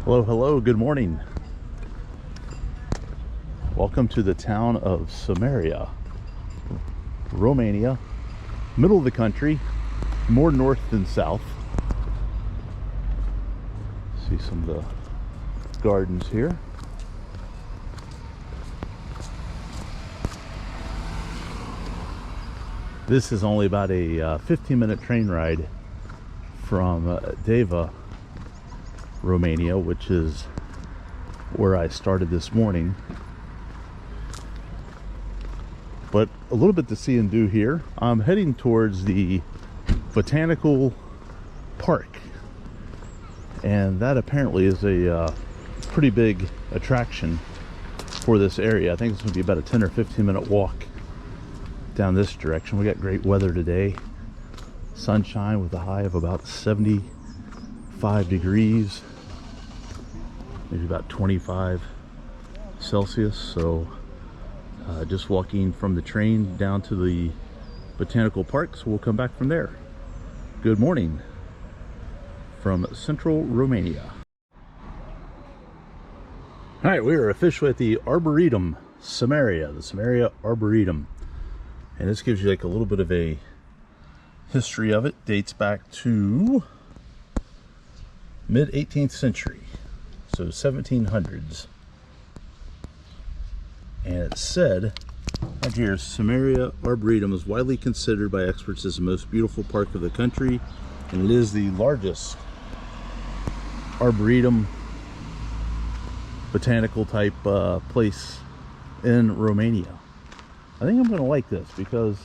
Hello, hello, good morning. Welcome to the town of Simeria, Romania, middle of the country, more north than south. See some of the gardens here. This is only about a 15-minute train ride from Deva, Romania, which is where I started this morning. But a little bit to see and do here. I'm heading towards the botanical park, and that apparently is a pretty big attraction for this area. I think it's going to be about a 10 or 15-minute walk down this direction. We got great weather today, sunshine with a high of about 75 degrees, maybe about 25 Celsius. So just walking from the train down to the botanical park, so we'll come back from there. Good morning from central Romania. All right, we are officially at the Arboretum, Simeria, the Simeria Arboretum. And this gives you like a little bit of a history of it. Dates back to mid 18th century, so 1700s. And it said right here, Simeria Arboretum is widely considered by experts as the most beautiful park of the country, and it is the largest arboretum botanical type place in Romania. I think I'm going to like this because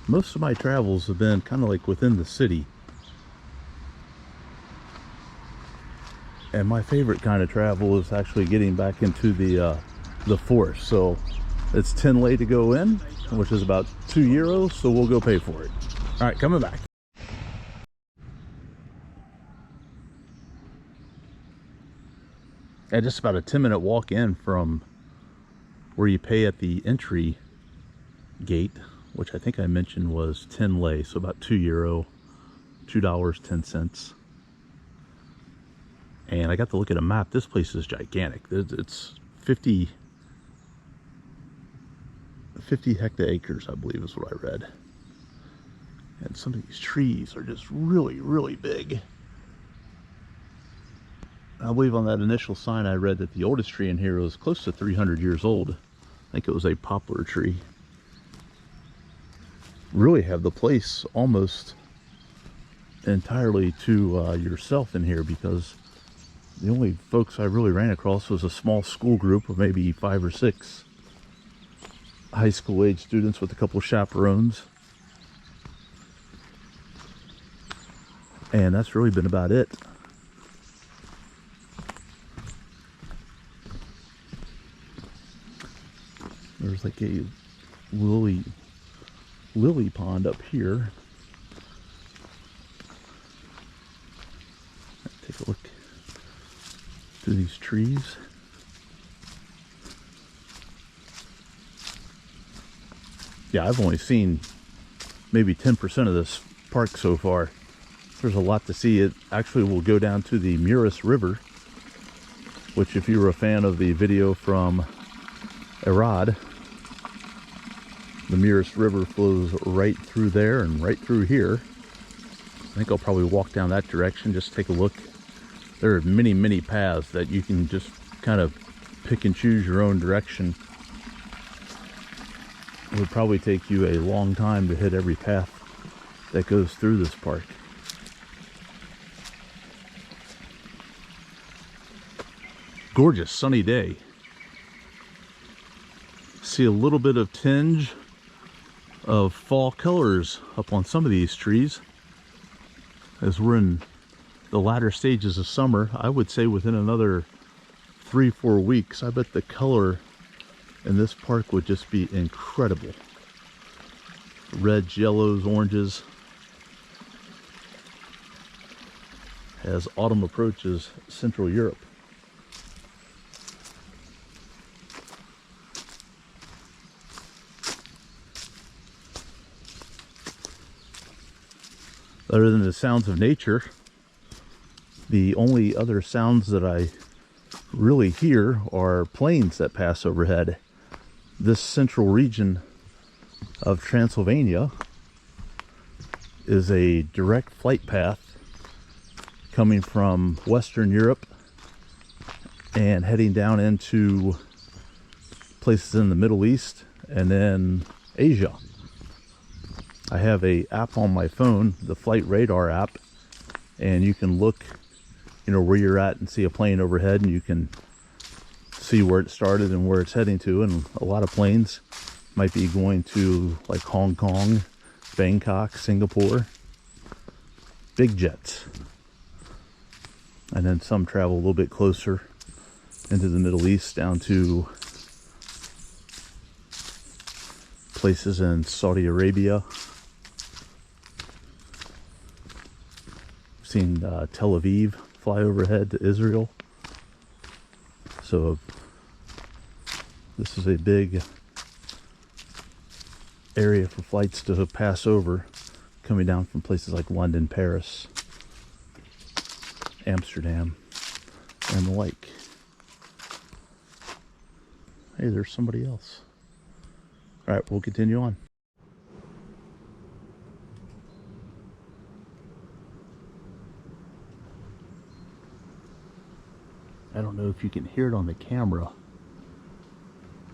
most of my travels have been kind of like within the city, and my favorite kind of travel is actually getting back into the forest. So it's 10 lei to go in, which is about €2, so we'll go pay for it. All right, coming back. And just about a 10-minute walk in from where you pay at the entry gate, which I think I mentioned was 10 lei, so about €2, $2.10. And I got to look at a map. This place is gigantic. It's 50 hectares, I believe is what I read. And some of these trees are just really, really big. I believe on that initial sign I read that the oldest tree in here was close to 300 years old. I think it was a poplar tree. Really have the place almost entirely to yourself in here, because the only folks I really ran across was a small school group of maybe 5 or 6 high school age students with a couple of chaperones. And that's really been about it. There's like a lily pond up here. Take a look through these trees. Yeah, I've only seen maybe 10% of this park so far. There's a lot to see. It actually will go down to the Mures River, which, if you were a fan of the video from Arad, the Mures River flows right through there and right through here. I think I'll probably walk down that direction, just take a look. There are many, many paths that you can just kind of pick and choose your own direction. It would probably take you a long time to hit every path that goes through this park. Gorgeous sunny day. See a little bit of tinge of fall colors up on some of these trees as we're in the latter stages of summer. I would say within another 3-4 weeks, I bet the color in this park would just be incredible. Reds, yellows, oranges, as autumn approaches Central Europe. Other than the sounds of nature, The only other sounds that I really hear are planes that pass overhead. This central region of Transylvania is a direct flight path coming from Western Europe and heading down into places in the Middle East and then Asia. I have a app on my phone, the Flight Radar app, and you can look, you know, where you're at and see a plane overhead, and you can see where it started and where it's heading to. And a lot of planes might be going to like Hong Kong, Bangkok, Singapore, big jets. And then some travel a little bit closer into the Middle East down to places in Saudi Arabia. I've seen Tel Aviv fly overhead to Israel. So this is a big area for flights to pass over, coming down from places like London, Paris, Amsterdam, and the like. Hey, there's somebody else. All right, we'll continue on. I don't know if you can hear it on the camera,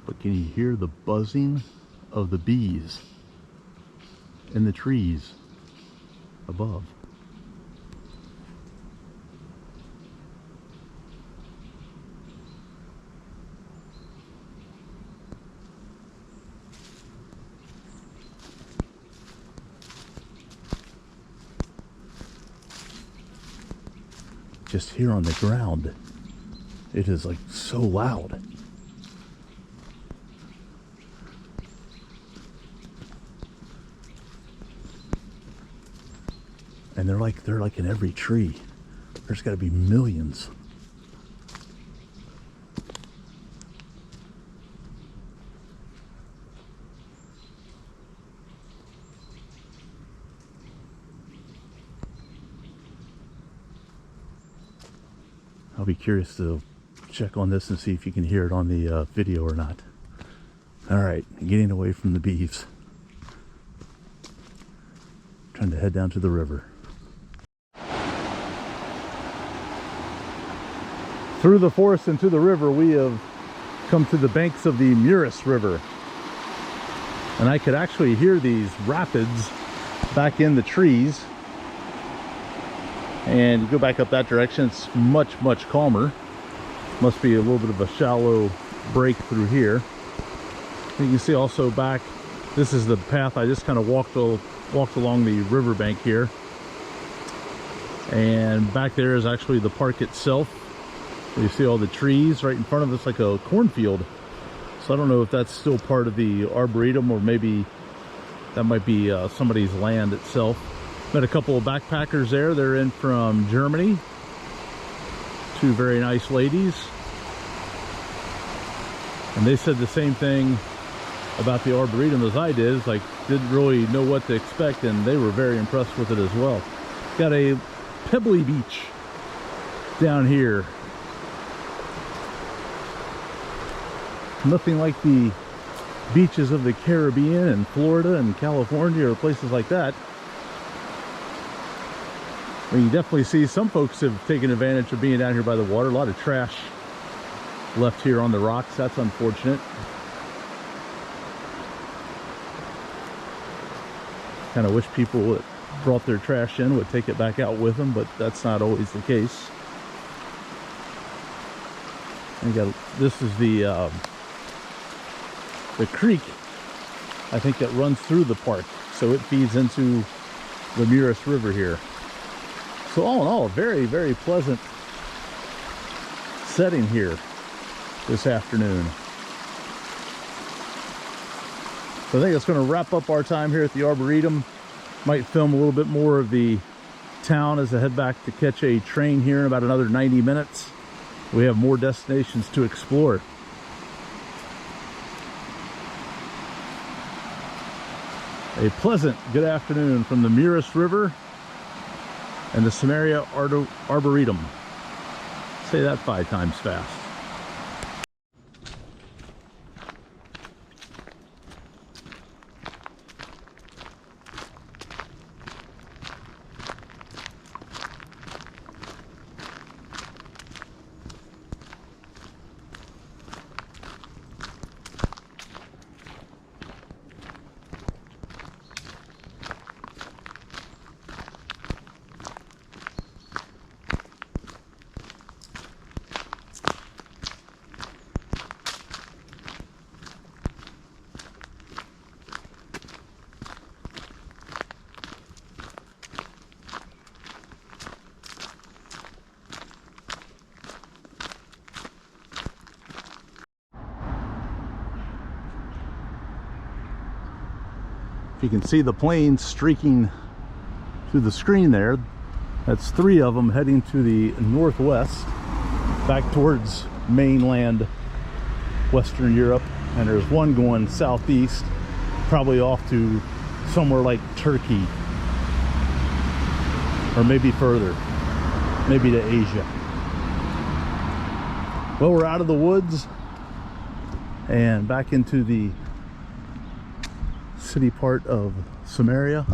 but can you hear the buzzing of the bees in the trees above? Just here on the ground, it is like so loud. And they're like in every tree. There's got to be millions. I'll be curious to check on this and see if you can hear it on the video or not. All right, getting away from the bees. Trying to head down to the river. Through the forest and to the river, we have come to the banks of the Mures River. And I could actually hear these rapids back in the trees. And you go back up that direction, it's much, much calmer. Must be a little bit of a shallow break through here. You can see also back, this is the path I just kind of walked along the riverbank here. And back there is actually the park itself. You see all the trees right in front of us, like a cornfield. So I don't know if that's still part of the Arboretum, or maybe that might be somebody's land itself. Met a couple of backpackers there. They're in from Germany. Two very nice ladies. And they said the same thing about the Arboretum as I did. It's like, didn't really know what to expect, and they were very impressed with it as well. Got a pebbly beach down here. Nothing like the beaches of the Caribbean and Florida and California or places like that. I mean, you definitely see some folks have taken advantage of being down here by the water. A lot of trash left here on the rocks. That's unfortunate. Kind of wish people that brought their trash in would take it back out with them, but that's not always the case. And this is the creek, I think, that runs through the park, so it feeds into the Mures River here. So all in all, a very, very pleasant setting here this afternoon. So I think that's going to wrap up our time here at the Arboretum. Might film a little bit more of the town as I head back to catch a train here in about another 90 minutes. We have more destinations to explore. A pleasant good afternoon from the Mures River and the Simeria Arboretum. Say that 5 times fast. You can see the planes streaking through the screen there. That's 3 of them heading to the northwest, back towards mainland Western Europe, and there's one going southeast, probably off to somewhere like Turkey, or maybe further, maybe to Asia. Well, we're out of the woods and back into the city part of Simeria.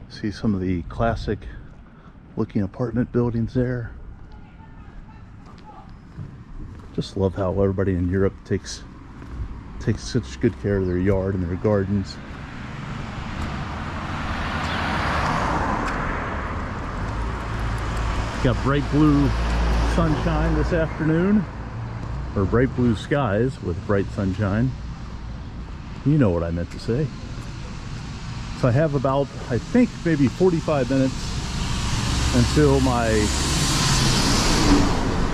See some of the classic looking apartment buildings there. Just love how everybody in Europe takes such good care of their yard and their gardens. Got bright blue sunshine this afternoon, or bright blue skies with bright sunshine. You know what I meant to say. So I have about, I think, maybe 45 minutes until my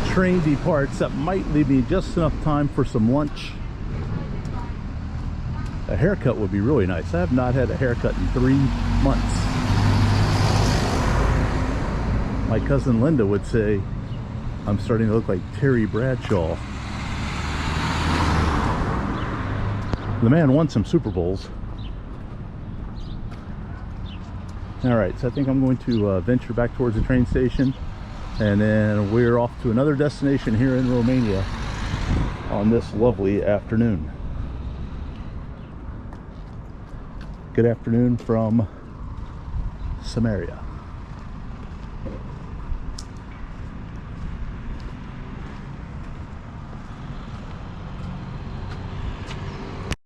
train departs. That might leave me just enough time for some lunch. A haircut would be really nice. I have not had a haircut in 3 months. My cousin Linda would say I'm starting to look like Terry Bradshaw. The man won some Super Bowls. Alright, so I think I'm going to venture back towards the train station, and then we're off to another destination here in Romania on this lovely afternoon. Good afternoon from Simeria.